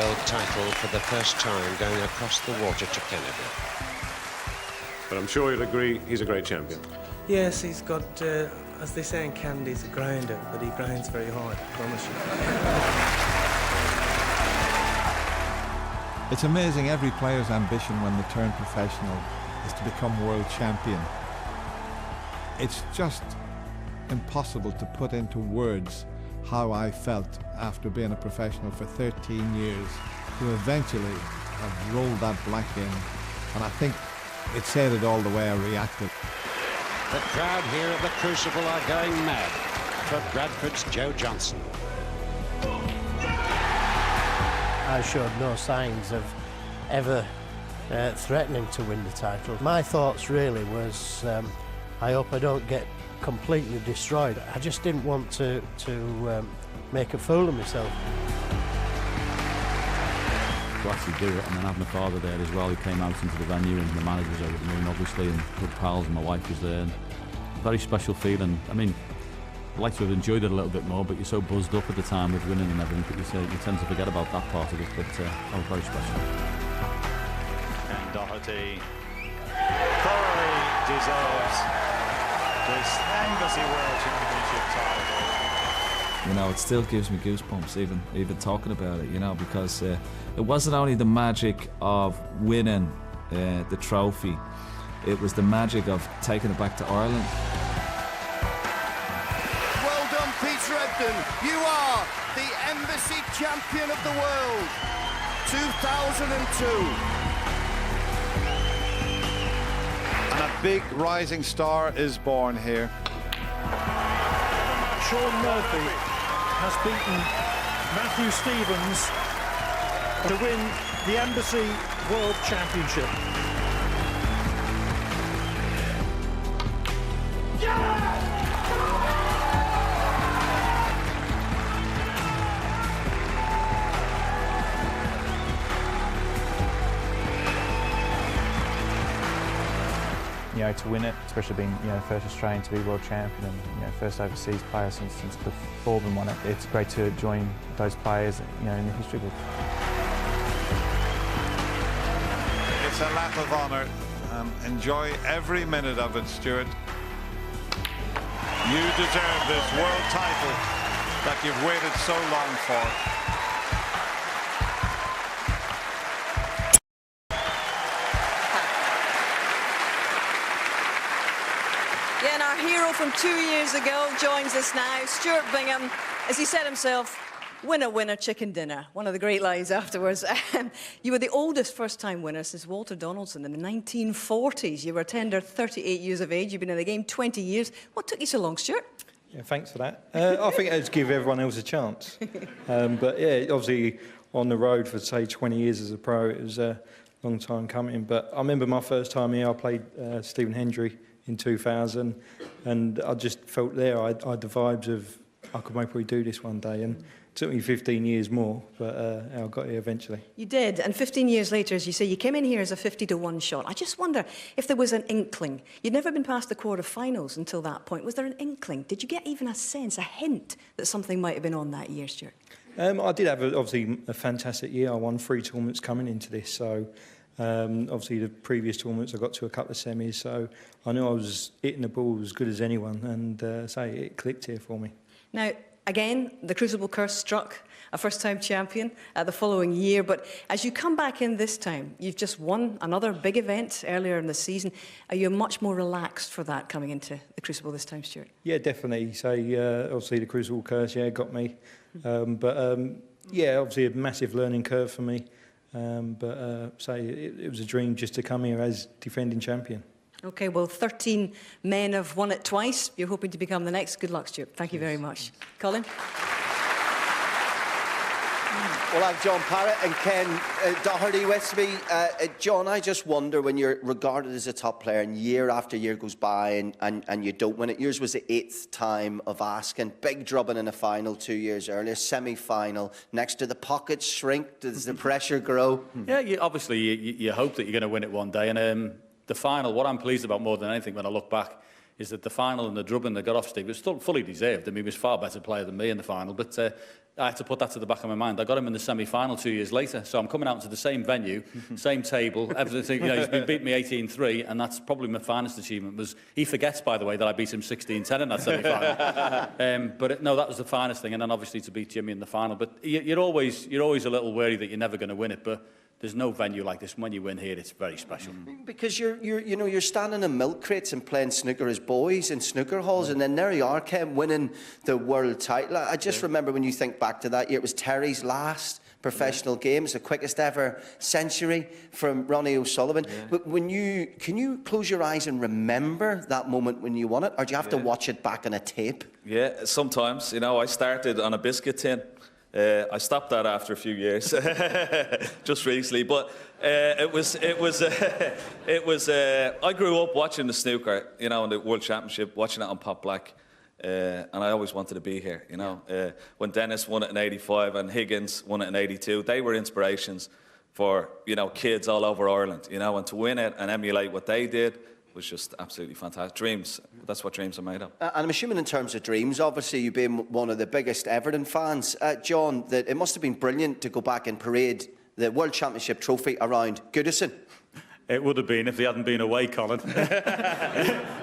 world title for the first time going across the water to Canada. But I'm sure you'll agree he's a great champion. Yes, he's got, as they say in Canada, he's a grinder, but he grinds very hard, I promise you. It's amazing, every player's ambition when they turn professional is to become world champion. It's just impossible to put into words how I felt after being a professional for 13 years to eventually have rolled that black in, and I think it said it all the way I reacted. The crowd here at the Crucible are going mad for Bradford's Joe Johnson. I showed no signs of ever threatening to win the title. My thoughts really was, I hope I don't get completely destroyed. I just didn't want to make a fool of myself. To actually do it, and then having my father there as well, he came out into the venue and the manager was over the moon obviously, and good pals, and my wife was there, and very special feeling. I mean, I'd like to have enjoyed it a little bit more, but you're so buzzed up at the time with winning and everything that you tend to forget about that part of it, but that was very special. And Doherty thoroughly deserves this Embassy World Championship title. You know, it still gives me goosebumps even talking about it, you know, because it wasn't only the magic of winning the trophy, it was the magic of taking it back to Ireland. Well done, Peter Ebdon. You are the Embassy Champion of the World, 2002. And a big rising star is born here. Sean Murphy has beaten Matthew Stevens to win the Embassy World Championship. You know, to win it, especially being, you know, first Australian to be world champion and, you know, first overseas player since Cliff Baldwin won it. It's great to join those players, you know, in the history book. It's a lap of honour. Enjoy every minute of it, Stuart. You deserve this world title that you've waited so long for. Yeah, and our hero from 2 years ago joins us now, Stuart Bingham. As he said himself, winner, winner, chicken dinner. One of the great lines afterwards. You were the oldest first-time winner since Walter Donaldson in the 1940s. You were a tender 38 years of age. You've been in the game 20 years. What took you so long, Stuart? Yeah, thanks for that. I think it's give everyone else a chance. But yeah, obviously on the road for, say, 20 years as a pro, it was a long time coming. But I remember my first time here, I played Stephen Hendry in 2000, and I just felt there, I had the vibes of I could maybe do this one day, and it took me 15 years more, but I got here eventually. You did, and 15 years later, as you say, you came in here as a 50-to-1 shot. I just wonder if there was an inkling. You'd never been past the quarter-finals until that point. Was there an inkling? Did you get even a sense, a hint that something might have been on that year, Stuart? I did have, obviously, a fantastic year. I won 3 tournaments coming into this, so obviously the previous tournaments I got to a couple of semis, so I knew I was hitting the ball as good as anyone, and say it clicked here for me. Now, again, the Crucible curse struck a first-time champion the following year, but as you come back in this time, you've just won another big event earlier in the season. Are you much more relaxed for that coming into the Crucible this time, Stuart? Yeah, definitely. So, obviously the Crucible curse, yeah, got me. Yeah, obviously a massive learning curve for me. Say it was a dream just to come here as defending champion. Okay, well, 13 men have won it twice. You're hoping to become the next. Good luck, Stuart. Thank you very much. Colin? Well, I have John Parrott and Ken Doherty with me. John, I just wonder, when you're regarded as a top player and year after year goes by and you don't win it, yours was the 8th time of asking, big drubbing in a final 2 years earlier, semi-final, next to the pockets shrink, does the pressure grow? Yeah, obviously you hope that you're going to win it one day, and the final, what I'm pleased about more than anything when I look back, is that the final and the drubbing that got off Steve was still fully deserved. I mean, he was far better player than me in the final, but I had to put that to the back of my mind. I got him in the semi-final 2 years later, so I'm coming out into the same venue, same table, everything. You know, he's been beat me 18-3, and that's probably my finest achievement. He forgets, by the way, that I beat him 16-10 in that semi-final. No, that was the finest thing, and then obviously to beat Jimmy in the final. But you're always a little wary that you're never going to win it, but there's no venue like this. When you win here, it's very special. Because you're standing in milk crates and playing snooker as boys in snooker halls, and then there you are, Ken, winning the world title. I just remember when you think back to that year, it was Terry's last professional game. It's the quickest ever century from Ronnie O'Sullivan. But can you close your eyes and remember that moment when you won it, or do you have to watch it back on a tape? Yeah, sometimes. You know, I started on a biscuit tin. I stopped that after a few years, just recently. But I grew up watching the snooker, you know, in the World Championship, watching it on Pop Black, and I always wanted to be here. You know, when Dennis won it in '85 and Higgins won it in '82, they were inspirations for, you know, kids all over Ireland. You know, and to win it and emulate what they did was just absolutely fantastic. Dreams, that's what dreams are made of. And I'm assuming in terms of dreams, obviously you being one of the biggest Everton fans, John, that it must have been brilliant to go back and parade the World Championship trophy around Goodison. It would have been if they hadn't been away, Colin.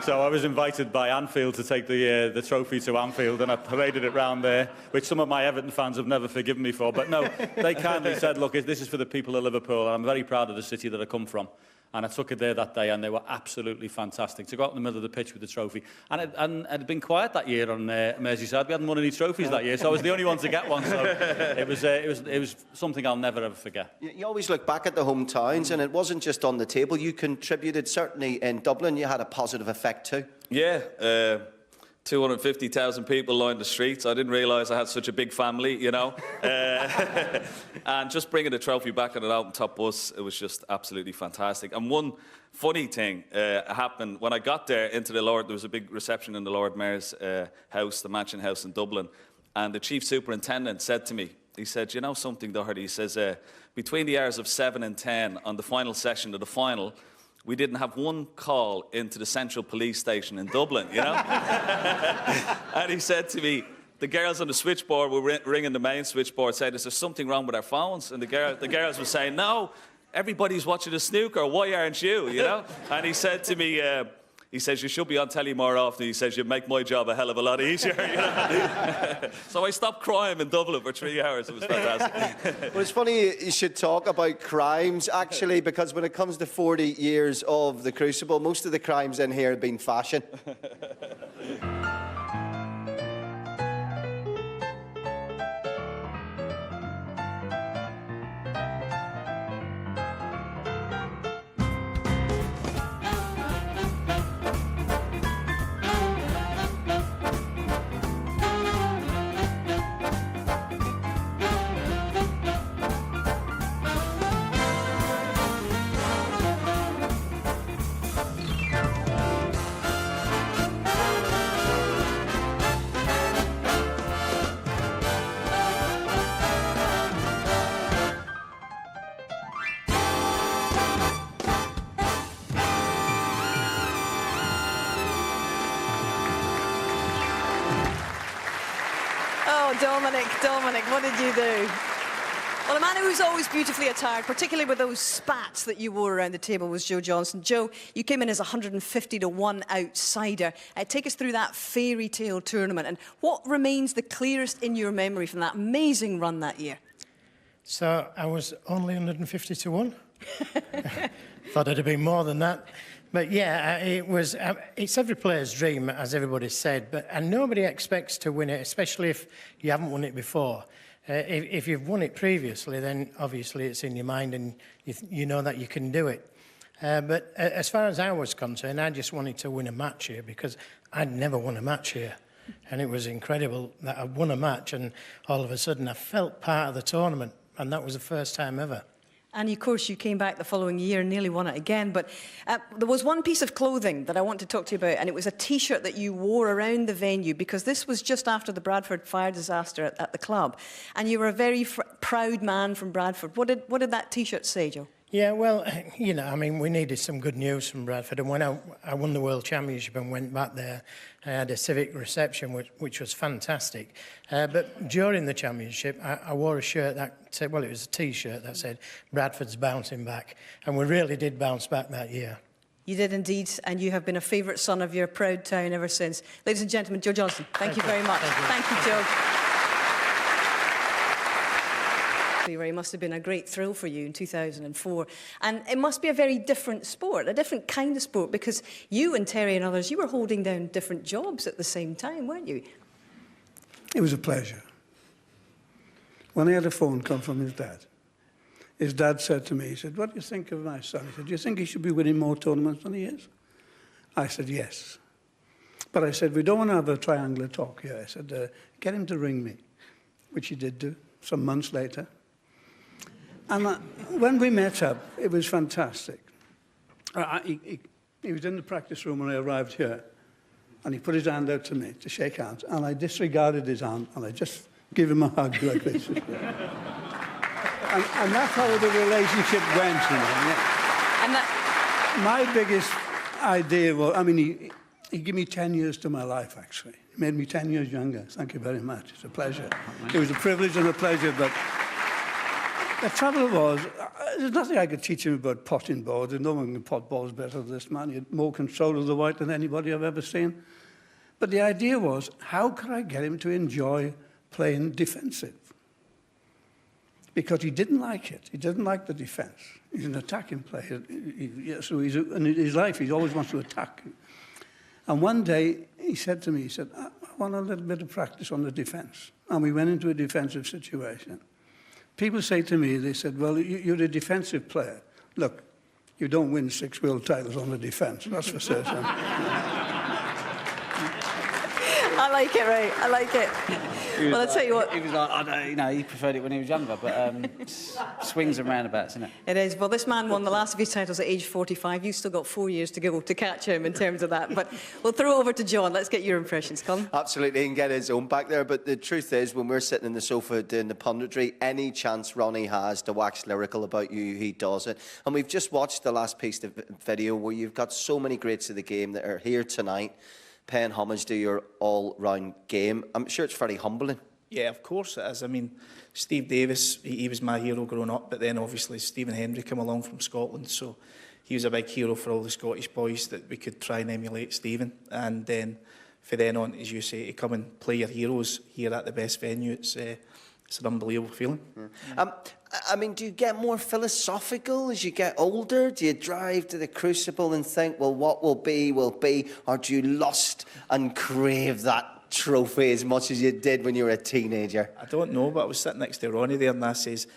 So I was invited by Anfield to take the trophy to Anfield, and I paraded it round there, which some of my Everton fans have never forgiven me for. But no, they kindly said, look, this is for the people of Liverpool, and I'm very proud of the city that I come from. And I took it there that day, and they were absolutely fantastic. To go out in the middle of the pitch with the trophy. And it had been quiet that year on Merseyside. We hadn't won any trophies that year, so I was the only one to get one. So it was something I'll never, ever forget. You always look back at the hometowns, and it wasn't just on the table. You contributed, certainly in Dublin, you had a positive effect too. Yeah. 250,000 people lined the streets. I didn't realise I had such a big family, you know. And just bringing the trophy back on an open top bus, it was just absolutely fantastic. And one funny thing happened when I got there into the Lord. There was a big reception in the Lord Mayor's house, the Mansion House in Dublin. And the Chief Superintendent said to me, he said, you know something, Doherty? He says, between the hours of 7 and 10 on the final session of the final, we didn't have one call into the Central Police Station in Dublin, you know? And he said to me, the girls on the switchboard were ringing the main switchboard saying, is there something wrong with our phones? And the girls were saying, no, everybody's watching the snooker, why aren't you, you know? And he said to me, he says, you should be on telly more often. He says, you make my job a hell of a lot easier. You know? So I stopped crime in Dublin for 3 hours. It was fantastic. Well, it's funny you should talk about crimes, actually, because when it comes to 40 years of the Crucible, most of the crimes in here have been fashion. Dominic, what did you do? Well, a man who was always beautifully attired, particularly with those spats that you wore around the table, was Joe Johnson. Joe, you came in as 150-1 outsider. Take us through that fairy tale tournament, and what remains the clearest in your memory from that amazing run that year? So I was only 150-1. Thought it'd been more than that. But yeah, it's every player's dream, as everybody said, and nobody expects to win it, especially if you haven't won it before. If you've won it previously, then obviously it's in your mind and you know that you can do it. But as far as I was concerned, I just wanted to win a match here because I'd never won a match here. And it was incredible that I won a match and all of a sudden I felt part of the tournament, and that was the first time ever. And of course, you came back the following year and nearly won it again. But there was one piece of clothing that I want to talk to you about, and it was a T-shirt that you wore around the venue, because this was just after the Bradford fire disaster at the club. And you were a very proud man from Bradford. What did that T-shirt say, Joe? Yeah, well, you know, I mean, we needed some good news from Bradford, and when I won the World Championship and went back there, I had a civic reception, which was fantastic. But during the championship, I wore a shirt that said, well, it was a T-shirt that said, Bradford's bouncing back, and we really did bounce back that year. You did indeed, and you have been a favourite son of your proud town ever since. Ladies and gentlemen, Joe Johnson, thank you very much. Thank you, Joe. It must have been a great thrill for you in 2004. And it must be a very different sport, a different kind of sport, because you and Terry and others, you were holding down different jobs at the same time, weren't you? It was a pleasure. When I had a phone come from his dad said to me, he said, what do you think of my son? He said, do you think he should be winning more tournaments than he is? I said, yes. But I said, we don't want to have a triangular talk here. I said, get him to ring me, which he did do some months later. And when we met up, it was fantastic. He was in the practice room when I arrived here, and he put his hand out to me to shake hands, and I disregarded his hand, and I just gave him a hug like this. and that's how the relationship went, you know. And my biggest idea was, I mean, he gave me 10 years to my life, actually. He made me 10 years younger. Thank you very much. It's a pleasure. It was a privilege and a pleasure, but the trouble was, there's nothing I could teach him about potting balls. No one can pot balls better than this man. He had more control of the white than anybody I've ever seen. But the idea was, how could I get him to enjoy playing defensive? Because he didn't like it. He didn't like the defense. He's an attacking player. So in his life, he always wants to attack. And one day, he said to me, he said, I want a little bit of practice on the defense. And we went into a defensive situation. People say to me, they said, well, you're a defensive player. Look, you don't win 6 world titles on the defense, that's for certain. I like it, Ray. I like it. Well, I'll tell you what. He was like, I don't, you know, he preferred it when he was younger, but swings and roundabouts, isn't it? It is. Well, this man won the last of his titles at age 45. You've still got 4 years to go to catch him in terms of that. But we'll throw over to John. Let's get your impressions, Colin. Absolutely, he can get his own back there. But the truth is, when we're sitting in the sofa doing the punditry, any chance Ronnie has to wax lyrical about you, he does it. And we've just watched the last piece of video where you've got so many greats of the game that are here tonight paying homage to your all-round game. I'm sure it's very humbling. Yeah, of course it is. I mean, Steve Davis, he was my hero growing up, but then obviously Stephen Hendry came along from Scotland, so he was a big hero for all the Scottish boys that we could try and emulate Stephen. And then, for then on, as you say, to come and play your heroes here at the best venue, it's an unbelievable feeling. I mean, do you get more philosophical as you get older? Do you drive to the crucible and think, well, what will be, or do you lust and crave that trophy as much as you did when you were a teenager? I don't know, but I was sitting next to Ronnie there and I says,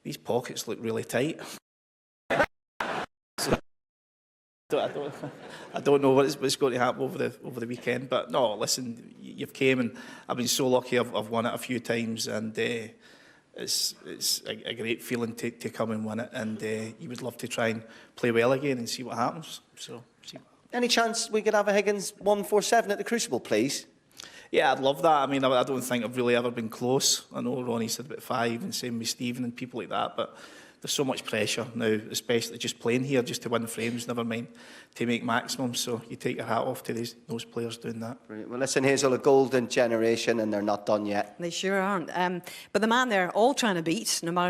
these pockets look really tight. So, I don't know what's going to happen over the weekend, but no, listen, you've came and I've been so lucky I've won it a few times, and it's a great feeling to come and win it, and you would love to try and play well again and see what happens. So, any chance we could have a Higgins 147 at the Crucible, please? Yeah, I'd love that. I mean, I don't think I've really ever been close. I know Ronnie said about 5, and same with Stephen and people like that, but there's so much pressure now, especially just playing here, just to win frames, never mind to make maximum. So you take your hat off to those players doing that. Brilliant. Well, listen, Hazel, a golden generation, and they're not done yet. They sure aren't. But the man they're all trying to beat, no matter